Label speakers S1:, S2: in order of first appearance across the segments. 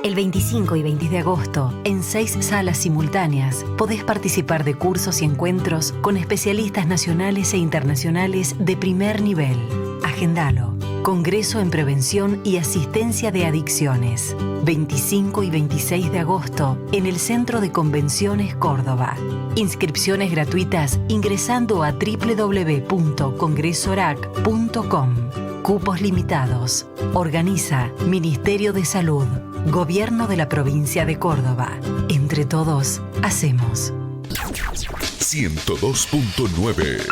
S1: El 25 y 20 de agosto, en 6 salas simultáneas, podés participar de cursos y encuentros con especialistas nacionales e internacionales de primer nivel. Agendalo. Congreso en Prevención y Asistencia de Adicciones. 25 y 26 de agosto, en el Centro de Convenciones Córdoba. Inscripciones gratuitas ingresando a www.congresorac.com. Cupos limitados. Organiza Ministerio de Salud. Gobierno de la Provincia de Córdoba. Entre todos, hacemos.
S2: 102.9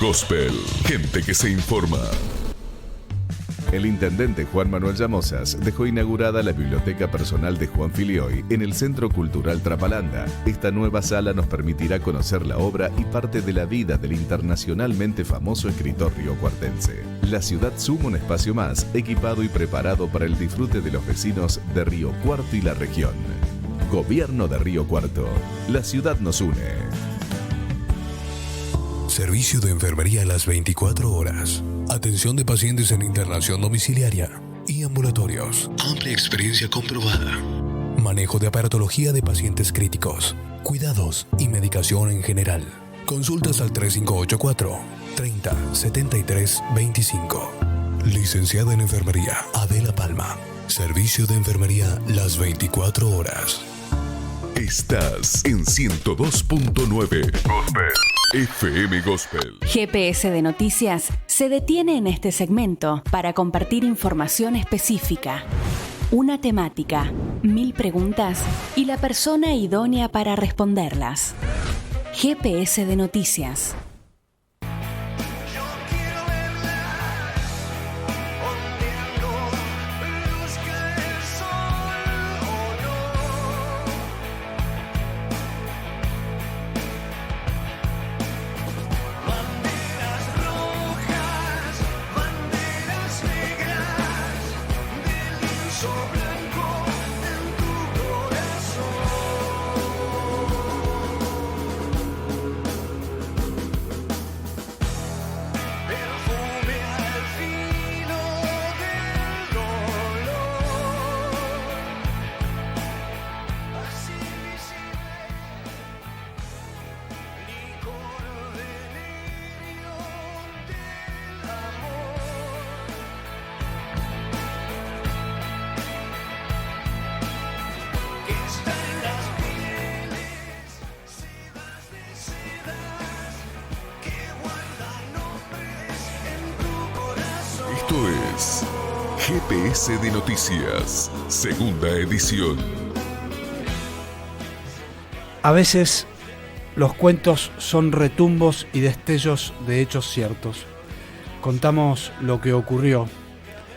S2: Gospel. Gente que se informa. El intendente Juan Manuel Llamosas dejó inaugurada la biblioteca personal de Juan Filioy en el Centro Cultural Trapalanda. Esta nueva sala nos permitirá conocer la obra y parte de la vida del internacionalmente famoso escritor riocuartense. La ciudad suma un espacio más, equipado y preparado para el disfrute de los vecinos de Río Cuarto y la región. Gobierno de Río Cuarto. La ciudad nos une.
S3: Servicio de enfermería a las 24 horas. Atención de pacientes en internación domiciliaria y ambulatorios. Amplia experiencia comprobada. Manejo de aparatología de pacientes críticos. Cuidados y medicación en general. Consultas al 3584 30 73 25. Licenciada en enfermería Adela Palma. Servicio de enfermería las 24 horas.
S2: Estás en 102.9 Gospel. FM Gospel.
S4: GPS de Noticias se detiene en este segmento para compartir información específica, una temática, 1000 preguntas y la persona idónea para responderlas. GPS de Noticias.
S2: Esto es GPS de Noticias, segunda edición.
S5: A veces los cuentos son retumbos y destellos de hechos ciertos. Contamos lo que ocurrió.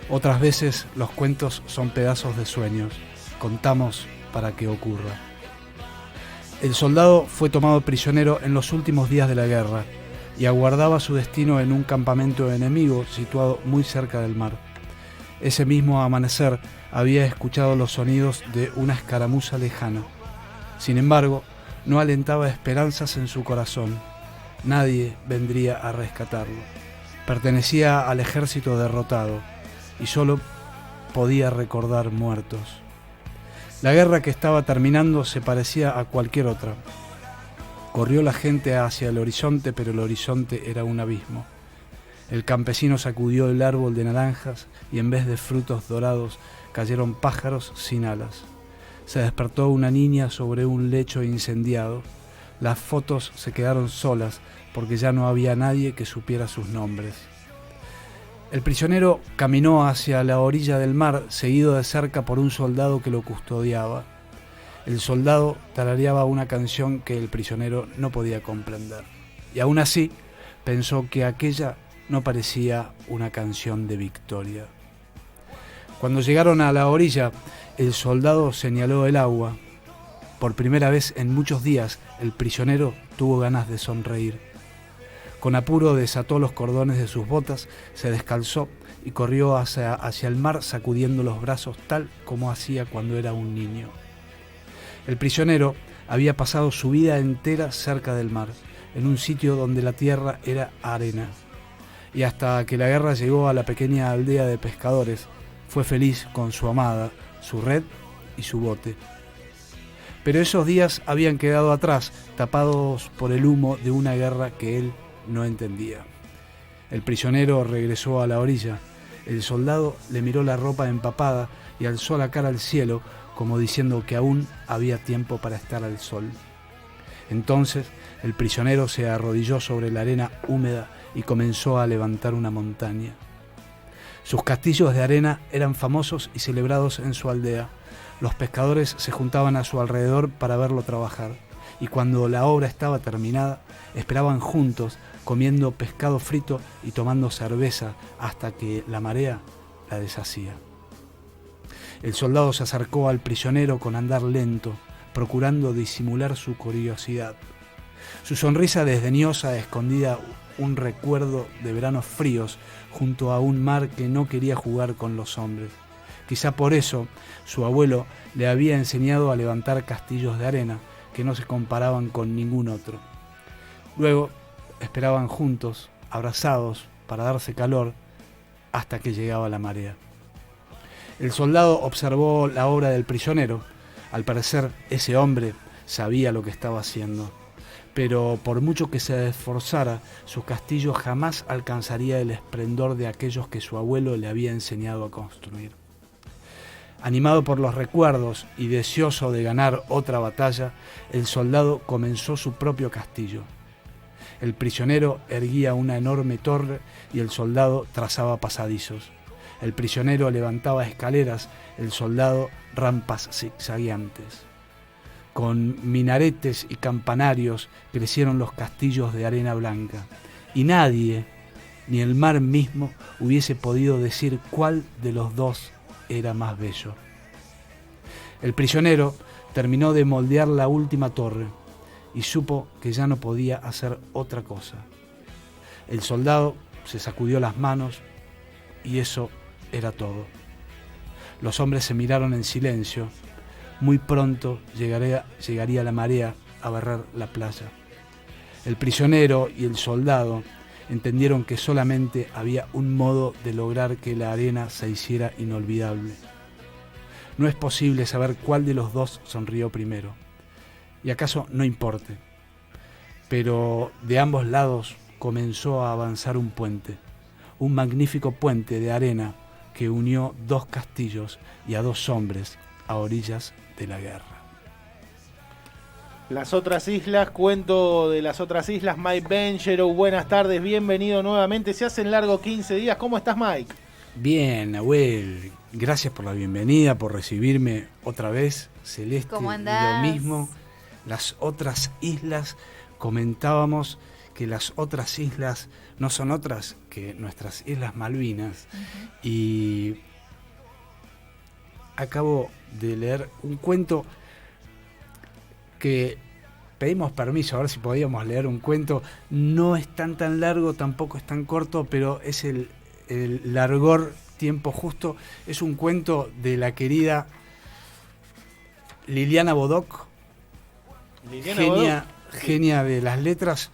S5: Otras veces los cuentos son pedazos de sueños. Contamos para que ocurra. El soldado fue tomado prisionero en los últimos días de la guerra y aguardaba su destino en un campamento enemigo situado muy cerca del mar. Ese mismo amanecer había escuchado los sonidos de una escaramuza lejana. Sin embargo, no alentaba esperanzas en su corazón. Nadie vendría a rescatarlo. Pertenecía al ejército derrotado y solo podía recordar muertos. La guerra que estaba terminando se parecía a cualquier otra. Corrió la gente hacia el horizonte, pero el horizonte era un abismo. El campesino sacudió el árbol de naranjas y en vez de frutos dorados cayeron pájaros sin alas. Se despertó una niña sobre un lecho incendiado. Las fotos se quedaron solas porque ya no había nadie que supiera sus nombres. El prisionero caminó hacia la orilla del mar, seguido de cerca por un soldado que lo custodiaba. El soldado tarareaba una canción que el prisionero no podía comprender. Y aún así pensó que aquella no parecía una canción de victoria. Cuando llegaron a la orilla, el soldado señaló el agua. Por primera vez en muchos días, el prisionero tuvo ganas de sonreír. Con apuro desató los cordones de sus botas, se descalzó y corrió hacia el mar sacudiendo los brazos tal como hacía cuando era un niño. El prisionero había pasado su vida entera cerca del mar, en un sitio donde la tierra era arena. Y hasta que la guerra llegó a la pequeña aldea de pescadores, fue feliz con su amada, su red y su bote. Pero esos días habían quedado atrás, tapados por el humo de una guerra que él no entendía. El prisionero regresó a la orilla. El soldado le miró la ropa empapada y alzó la cara al cielo, como diciendo que aún había tiempo para estar al sol. Entonces el prisionero se arrodilló sobre la arena húmeda y comenzó a levantar una montaña. Sus castillos de arena eran famosos y celebrados en su aldea. Los pescadores se juntaban a su alrededor para verlo trabajar, y cuando la obra estaba terminada, esperaban juntos, comiendo pescado frito y tomando cerveza hasta que la marea la deshacía. El soldado se acercó al prisionero con andar lento, procurando disimular su curiosidad. Su sonrisa desdeñosa escondía un recuerdo de veranos fríos junto a un mar que no quería jugar con los hombres. Quizá por eso su abuelo le había enseñado a levantar castillos de arena que no se comparaban con ningún otro. Luego esperaban juntos, abrazados, para darse calor, hasta que llegaba la marea. El soldado observó la obra del prisionero. Al parecer, ese hombre sabía lo que estaba haciendo, pero por mucho que se esforzara, su castillo jamás alcanzaría el esplendor de aquellos que su abuelo le había enseñado a construir. Animado por los recuerdos y deseoso de ganar otra batalla, el soldado comenzó su propio castillo. El prisionero erguía una enorme torre y el soldado trazaba pasadizos. El prisionero levantaba escaleras, el soldado rampas zigzagueantes. Con minaretes y campanarios crecieron los castillos de arena blanca, y nadie, ni el mar mismo, hubiese podido decir cuál de los dos era más bello. El prisionero terminó de moldear la última torre y supo que ya no podía hacer otra cosa. El soldado se sacudió las manos y eso era todo. Los hombres se miraron en silencio. Muy pronto llegaría la marea a barrer la playa. El prisionero y el soldado entendieron que solamente había un modo de lograr que la arena se hiciera inolvidable. No es posible saber cuál de los dos sonrió primero, y acaso no importe, pero de ambos lados comenzó a avanzar un puente, un magnífico puente de arena que unió dos castillos y a dos hombres a orillas de la guerra.
S6: Las otras islas, cuento de las otras islas. Mike Benchero, buenas tardes, bienvenido nuevamente. Se hacen largo 15 días. ¿Cómo estás, Mike?
S5: Bien, Nahuel, gracias por la bienvenida, por recibirme otra vez. Celeste,
S7: ¿Cómo andás?
S5: lo mismo. Las otras islas, comentábamos que las otras islas no son otras que nuestras Islas Malvinas. Uh-huh. Y acabo de leer un cuento que pedimos permiso a ver si podíamos leer un cuento. No es tan largo, tampoco es tan corto, pero es el largor, tiempo justo. Es un cuento de la querida Liliana Bodoc, genia de las letras,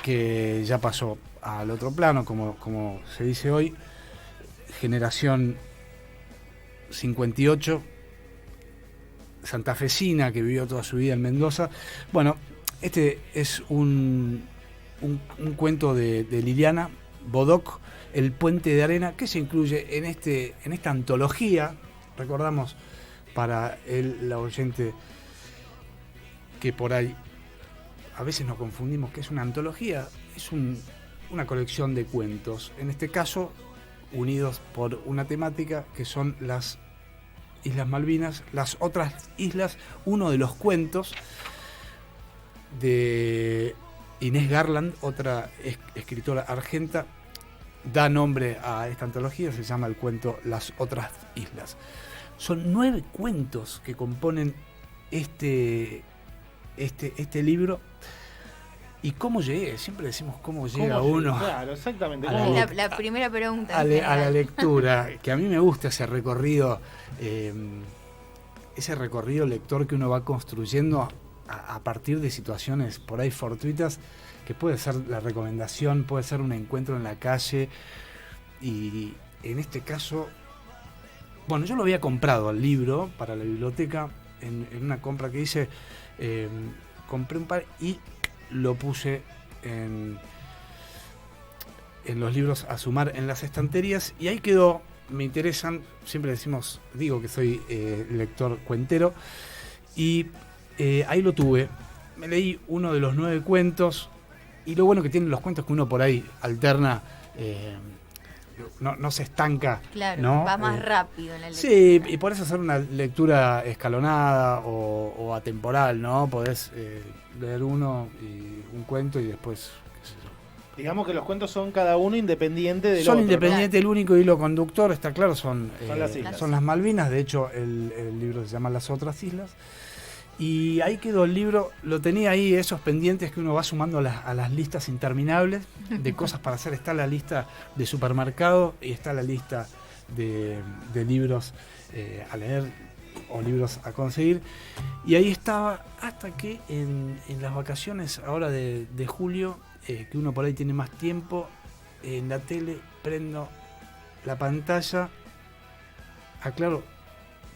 S5: que ya pasó al otro plano, como se dice hoy, generación 58, santafesina, que vivió toda su vida en Mendoza. Bueno, este es un cuento de Liliana Bodoc, El puente de arena, que se incluye en esta antología. Recordamos para la oyente que por ahí a veces nos confundimos que es una antología, es una colección de cuentos, en este caso unidos por una temática que son las Islas Malvinas, las otras islas. Uno de los cuentos de Inés Garland, otra escritora argenta, da nombre a esta antología, se llama el cuento Las otras islas. Son 9 cuentos que componen este libro. ¿Y cómo llegué? Siempre decimos cómo llega uno.
S6: Claro, exactamente.
S7: La primera pregunta.
S5: A la lectura, que a mí me gusta ese recorrido lector que uno va construyendo a partir de situaciones por ahí fortuitas, que puede ser la recomendación, puede ser un encuentro en la calle, y en este caso Bueno, yo lo había comprado al libro para la biblioteca en una compra que hice. Compré un par y lo puse en los libros a sumar en las estanterías y ahí quedó. Me interesan, siempre digo que soy lector cuentero y ahí lo tuve. Me leí uno de los 9 cuentos y lo bueno que tienen los cuentos que uno por ahí alterna, no se estanca.
S7: Claro,
S5: ¿no?
S7: va más rápido en la lectura.
S5: Sí, y podés hacer una lectura escalonada o atemporal, ¿no? Podés leer uno y un cuento y después, qué sé yo.
S6: Digamos que los cuentos son cada uno independiente del
S5: Son
S6: otro.
S5: independientes, el único hilo conductor, está claro, son
S6: las islas.
S5: son las Malvinas. De hecho, el libro se llama Las Otras Islas. Y ahí quedó el libro, lo tenía ahí, esos pendientes que uno va sumando a las listas interminables de cosas para hacer. Está la lista de supermercado y está la lista de libros a leer o libros a conseguir. Y ahí estaba hasta que en las vacaciones ahora de julio, que uno por ahí tiene más tiempo, en la tele prendo la pantalla. Aclaro,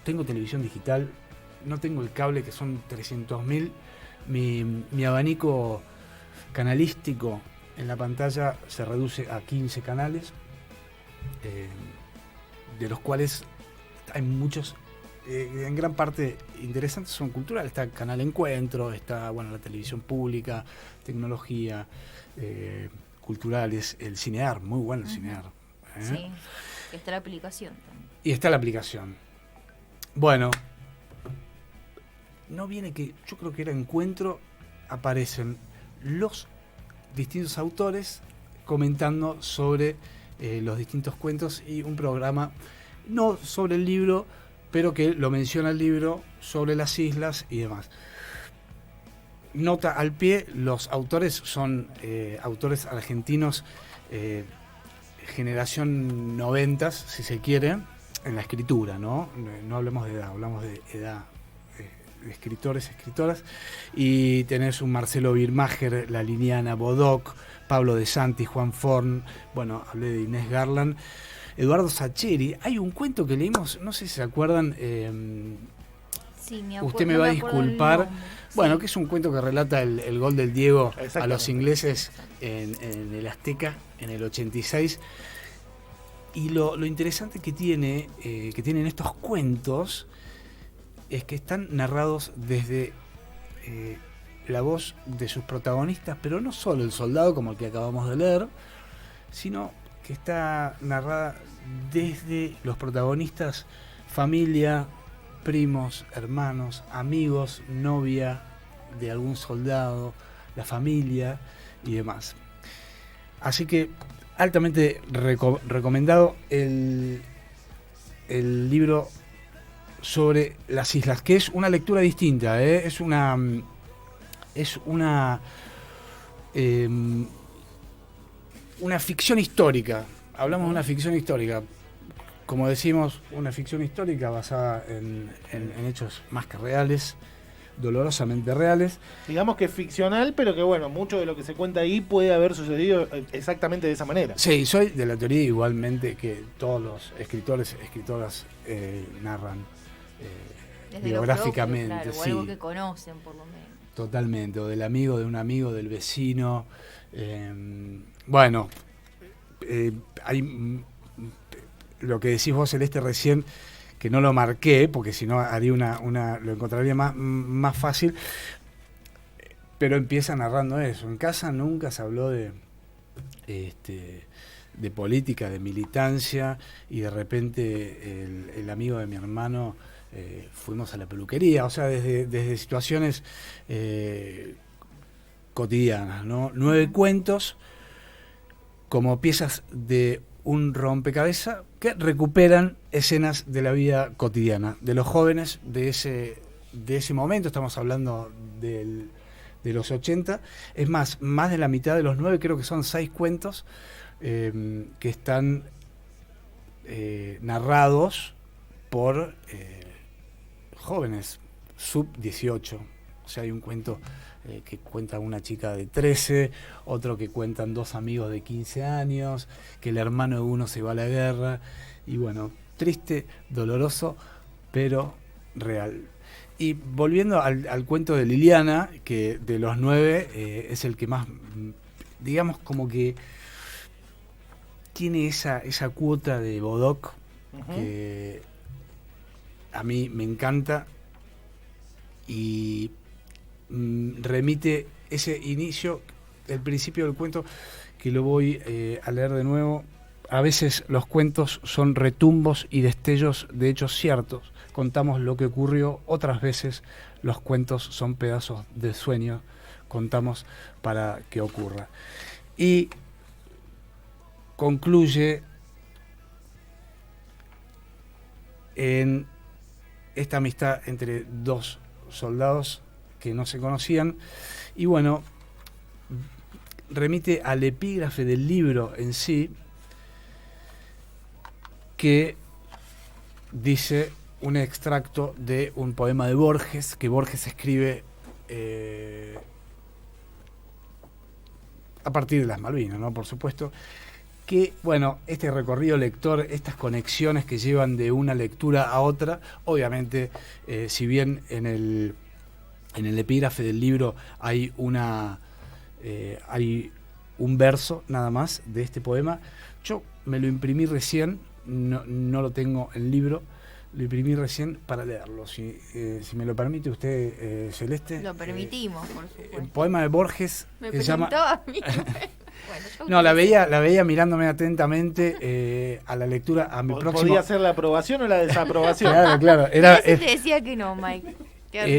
S5: tengo televisión digital. No tengo el cable, que son 300.000. Mi abanico canalístico en la pantalla se reduce a 15 canales, de los cuales hay muchos, en gran parte interesantes, son culturales. Está el Canal Encuentro, está la televisión pública, tecnología, culturales, el Cinear, muy bueno el Cinear.
S7: Sí, está la aplicación también.
S5: Y está la aplicación. Bueno, no viene que, yo creo que era Encuentro, aparecen los distintos autores comentando sobre los distintos cuentos y un programa, no sobre el libro, pero que lo menciona el libro, sobre las islas y demás. Nota al pie, los autores son autores argentinos, generación 90, si se quiere, en la escritura, ¿no? No hablemos de edad, hablamos de edad. De escritores, escritoras, y tenés un Marcelo Birmacher, la Liniana Bodoc, Pablo De Santi, Juan Forn, hablé de Inés Garland, Eduardo Sacheri. Hay un cuento que leímos, no sé si se acuerdan,
S7: Sí,
S5: usted me va a disculpar, que es un cuento que relata el gol del Diego a los ingleses en el Azteca en el 86, y lo interesante que tienen estos cuentos es que están narrados desde la voz de sus protagonistas, pero no solo el soldado como el que acabamos de leer, sino que está narrada desde los protagonistas, familia, primos, hermanos, amigos, novia de algún soldado, la familia y demás. Así que altamente recomendado el libro sobre las islas, que es una lectura distinta, es una ficción histórica. Hablamos de una ficción histórica, como decimos, una ficción histórica basada en hechos más que reales, dolorosamente reales.
S6: Digamos que es ficcional, pero que mucho de lo que se cuenta ahí puede haber sucedido exactamente de esa manera.
S5: Sí, soy de la teoría igualmente que todos los escritores, escritoras narran biográficamente,
S7: propio, claro,
S5: sí.
S7: O algo que conocen, por lo menos.
S5: Totalmente, o del amigo de un amigo, del vecino. Hay lo que decís vos, Celeste, recién, que no lo marqué, porque si no haría lo encontraría más fácil, pero empieza narrando eso. En casa nunca se habló de política, de militancia, y de repente el amigo de mi hermano, fuimos a la peluquería, o sea, desde situaciones cotidianas, ¿no? 9 cuentos como piezas de un rompecabezas que recuperan escenas de la vida cotidiana de los jóvenes de ese momento. Estamos hablando de los 80. Es más de la mitad de los 9, creo que son 6 cuentos que están narrados por jóvenes sub 18. O sea, hay un cuento que cuenta una chica de 13, otro que cuentan 2 amigos de 15 años, que el hermano de uno se va a la guerra, y triste, doloroso, pero real. Y volviendo al cuento de Liliana, que de los 9 es el que más, digamos, como que tiene esa cuota de Bodoc que a mí me encanta y remite ese inicio, el principio del cuento, que lo voy a leer de nuevo. A veces los cuentos son retumbos y destellos de hechos ciertos. Contamos lo que ocurrió, otras veces los cuentos son pedazos de sueño. Contamos para que ocurra. Y concluye en esta amistad entre dos soldados que no se conocían. Y bueno, remite al epígrafe del libro en sí, que dice un extracto de un poema de Borges, que Borges escribe a partir de las Malvinas, ¿no? Por supuesto, que, bueno, este recorrido lector, estas conexiones que llevan de una lectura a otra, obviamente, si bien en el epígrafe del libro hay un verso nada más de este poema, yo me lo imprimí recién, no lo tengo en libro, lo imprimí recién para leerlo. Si me lo permite usted, Celeste.
S7: Lo permitimos, por supuesto.
S5: El poema de Borges
S7: me
S5: se llama...
S7: a mí. Bueno,
S5: no, la veía mirándome atentamente a la lectura, a mi próximo...
S6: ¿Podía ser la aprobación o la desaprobación?
S5: Claro.
S7: Te decía que no, Mike.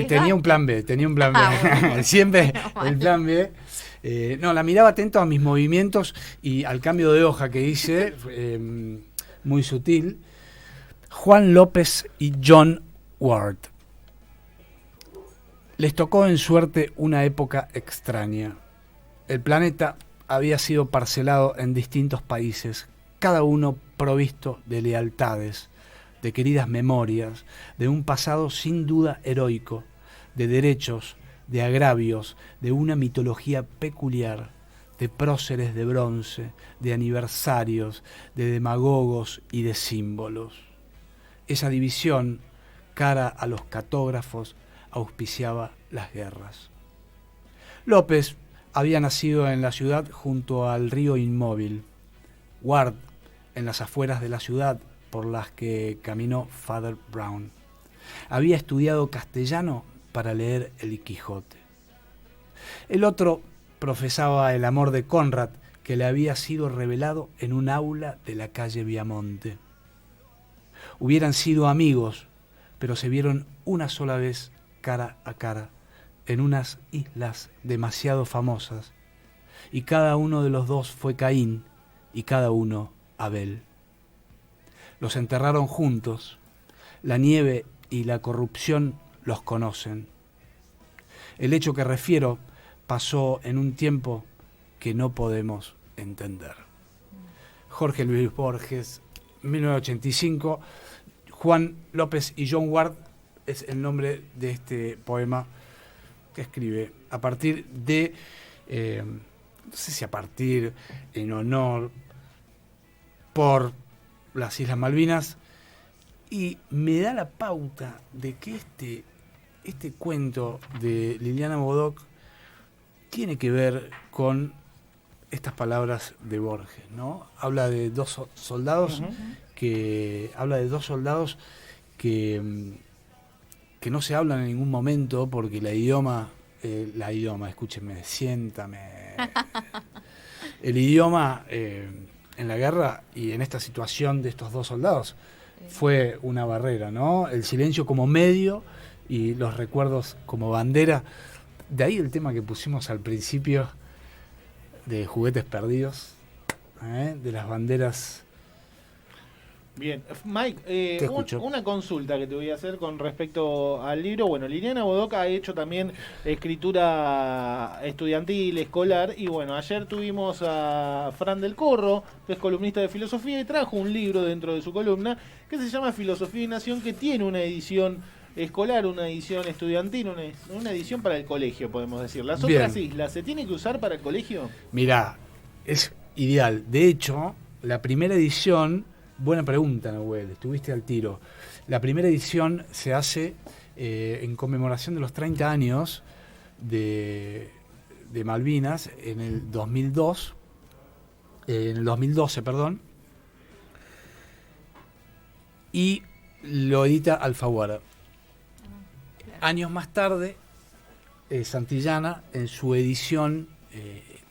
S5: Tenía un plan B.
S7: Bueno.
S5: Siempre el plan B. La miraba atento a mis movimientos y al cambio de hoja que hice, muy sutil. Juan López y John Ward. Les tocó en suerte una época extraña. El planeta había sido parcelado en distintos países, cada uno provisto de lealtades, de queridas memorias, de un pasado sin duda heroico, de derechos, de agravios, de una mitología peculiar, de próceres de bronce, de aniversarios, de demagogos y de símbolos. Esa división, cara a los catógrafos, auspiciaba las guerras. López había nacido en la ciudad junto al río Inmóvil, Ward en las afueras de la ciudad por las que caminó Father Brown. Había estudiado castellano para leer el Quijote. El otro profesaba el amor de Conrad, que le había sido revelado en un aula de la calle Viamonte. Hubieran sido amigos, pero se vieron una sola vez cara a cara en unas islas demasiado famosas, y cada uno de los dos fue Caín y cada uno Abel. Los enterraron juntos. La nieve y la corrupción los conocen. El hecho que refiero pasó en un tiempo que no podemos entender. Jorge Luis Borges, 1985. Juan López y John Ward es el nombre de este poema que escribe a partir de, no sé si a partir, en honor, por las Islas Malvinas, y me da la pauta de que este cuento de Liliana Bodoc tiene que ver con estas palabras de Borges, ¿no? Habla de dos soldados que no se hablan en ningún momento porque el idioma, escúchenme, siéntame. El idioma en la guerra y en esta situación de estos dos soldados fue una barrera, ¿no? El silencio como medio y los recuerdos como bandera. De ahí el tema que pusimos al principio de Juguetes Perdidos, de las banderas.
S6: Bien, Mike, una consulta que te voy a hacer con respecto al libro. Bueno, Liliana Bodoc ha hecho también escritura estudiantil, escolar, y bueno, ayer tuvimos a Fran del Corro, que es columnista de filosofía, y trajo un libro dentro de su columna que se llama Filosofía y Nación, que tiene una edición escolar, una edición estudiantil, una edición para el colegio, podemos decir. ¿Las otras islas se tiene que usar para el colegio?
S5: Mirá, es ideal. De hecho, la primera edición Buena pregunta, Nahuel, estuviste al tiro. La primera edición se hace en conmemoración de los 30 años de Malvinas en el 2002, en el 2012, perdón, y lo edita Alfaguara. Años más tarde, Santillana, en su edición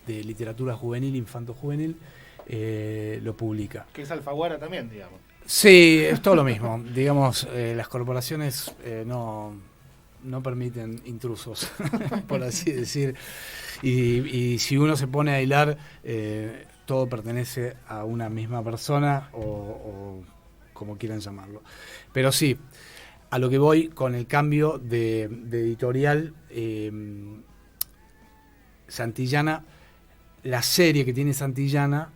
S5: de literatura juvenil, infanto-juvenil, lo publica.
S6: Que es Alfaguara también, digamos.
S5: Sí, es todo lo mismo. Digamos, las corporaciones no permiten intrusos, por así decir. Y si uno se pone a hilar, todo pertenece a una misma persona o como quieran llamarlo. Pero sí, a lo que voy con el cambio de editorial, Santillana, la serie que tiene Santillana,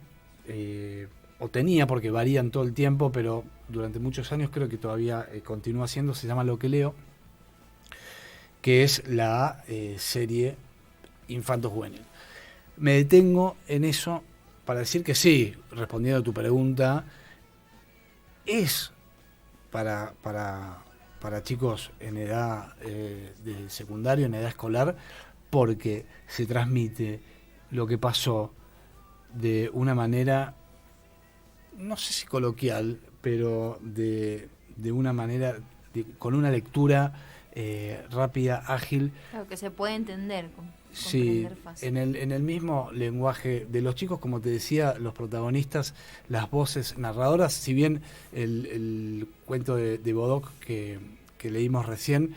S5: o tenía, porque varían todo el tiempo, pero durante muchos años creo que todavía continúa siendo, se llama Lo que leo, que es la serie infanto-juvenil. Me detengo en eso para decir que sí, respondiendo a tu pregunta, es para chicos en edad de secundario, en edad escolar, porque se transmite lo que pasó de una manera, no sé si coloquial, pero de una manera, con una lectura rápida, ágil.
S7: Claro, que se puede entender.
S5: Sí, en el mismo lenguaje de los chicos, como te decía, los protagonistas, las voces narradoras, si bien el cuento de Bodoc que leímos recién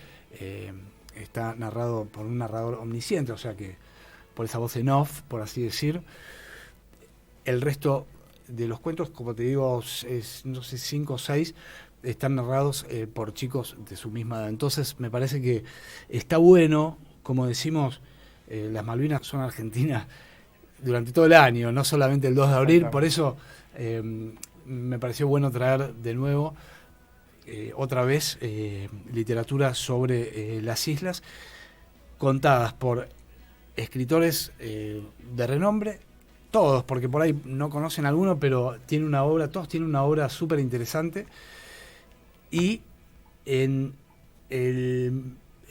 S5: está narrado por un narrador omnisciente, o sea que por esa voz en off, por así decir, el resto de los cuentos, como te digo, no sé, 5 o 6, están narrados por chicos de su misma edad. Entonces me parece que está bueno, como decimos, las Malvinas son argentinas durante todo el año, no solamente el 2 de abril, por eso me pareció bueno traer de nuevo otra vez literatura sobre las islas, contadas por escritores de renombre, todos, porque por ahí no conocen alguno, pero todos tienen una obra súper interesante, y en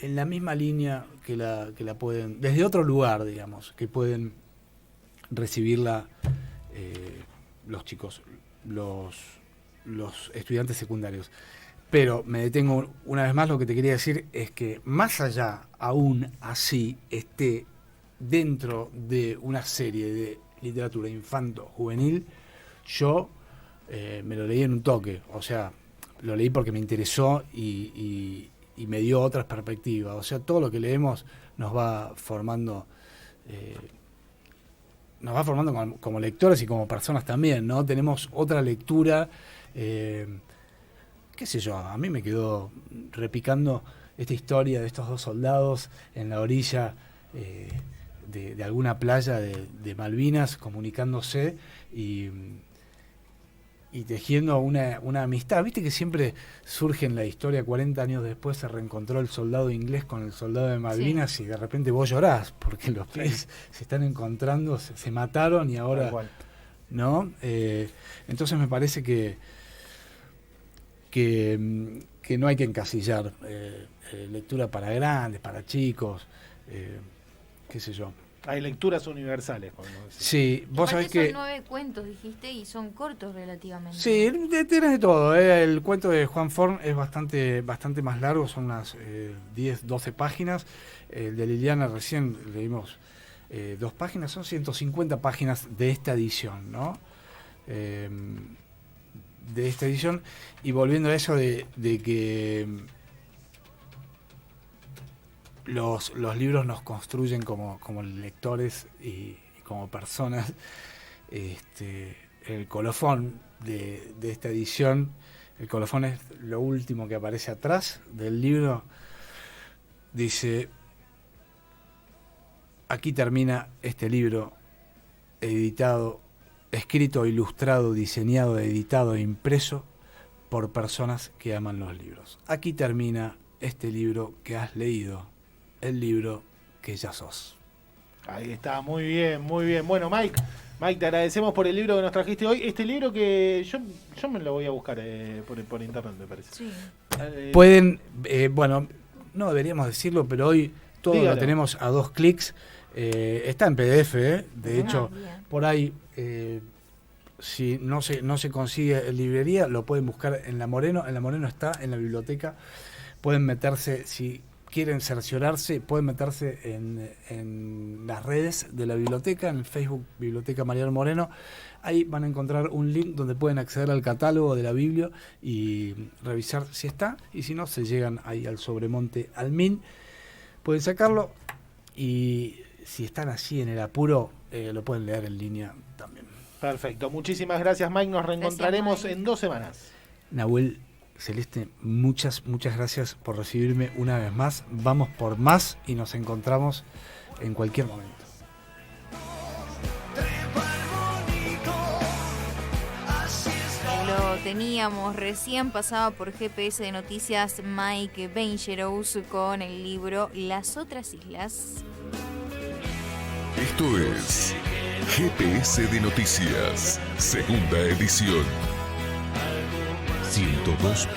S5: la misma línea que la pueden, desde otro lugar, digamos, que pueden recibirla los chicos, los estudiantes secundarios. Pero me detengo una vez más, lo que te quería decir es que más allá, aún así, esté dentro de una serie de literatura infanto-juvenil, yo me lo leí en un toque, o sea, lo leí porque me interesó y me dio otras perspectivas. O sea, todo lo que leemos nos va formando como lectores y como personas también, ¿no? Tenemos otra lectura, qué sé yo, a mí me quedó repicando esta historia de estos 2 soldados en la orilla de alguna playa de Malvinas, comunicándose y tejiendo una amistad. Viste que siempre surge en la historia, 40 años después se reencontró el soldado inglés con el soldado de Malvinas, sí, y de repente vos llorás, porque los pies se están encontrando, se mataron y ahora, ¿no? Entonces me parece que no hay que encasillar lectura para grandes, para chicos, qué sé yo.
S6: Hay lecturas universales.
S5: Sí, vos sabés que...
S7: Son 9 cuentos, dijiste, y son cortos relativamente.
S5: Sí, tienes de todo. El cuento de Juan Forn es bastante más largo, son unas 10, 12 páginas. El de Liliana recién leímos 2 páginas, son 150 páginas de esta edición, ¿no? De esta edición. Y volviendo a eso de que los libros nos construyen como lectores y como personas. El colofón de esta edición, el colofón es lo último que aparece atrás del libro, dice: aquí termina este libro editado, escrito, ilustrado, diseñado, editado e impreso por personas que aman los libros. Aquí termina este libro que has leído, el libro que ya sos.
S6: Ahí está, muy bien, muy bien. Bueno, Mike, Mike, te agradecemos por el libro que nos trajiste hoy. Este libro que yo me lo voy a buscar por internet, me parece.
S7: Sí.
S5: Pueden, bueno, no deberíamos decirlo, pero hoy todo
S6: Dígalo.
S5: lo tenemos a 2 clics. Está en PDF, de hecho,
S7: bien.
S5: por ahí, si no se consigue en librería, lo pueden buscar en La Moreno. En La Moreno está en la biblioteca. Pueden meterse, si quieren cerciorarse, pueden meterse en las redes de la biblioteca, en el Facebook Biblioteca Mariano Moreno. Ahí van a encontrar un link donde pueden acceder al catálogo de la Biblia y revisar si está, y si no, se llegan ahí al Sobremonte Almín, pueden sacarlo, y si están así en el apuro, lo pueden leer en línea también.
S6: Perfecto, muchísimas gracias, Mike. Nos reencontraremos
S7: Mike.
S6: en 2 semanas.
S5: Nahuel, Celeste, muchas gracias por recibirme una vez más. Vamos por más y nos encontramos en cualquier momento.
S7: Lo teníamos recién, pasaba por GPS de Noticias Mike Benjerouz con el libro Las otras islas.
S2: Esto es GPS de Noticias, segunda edición.
S3: 102.9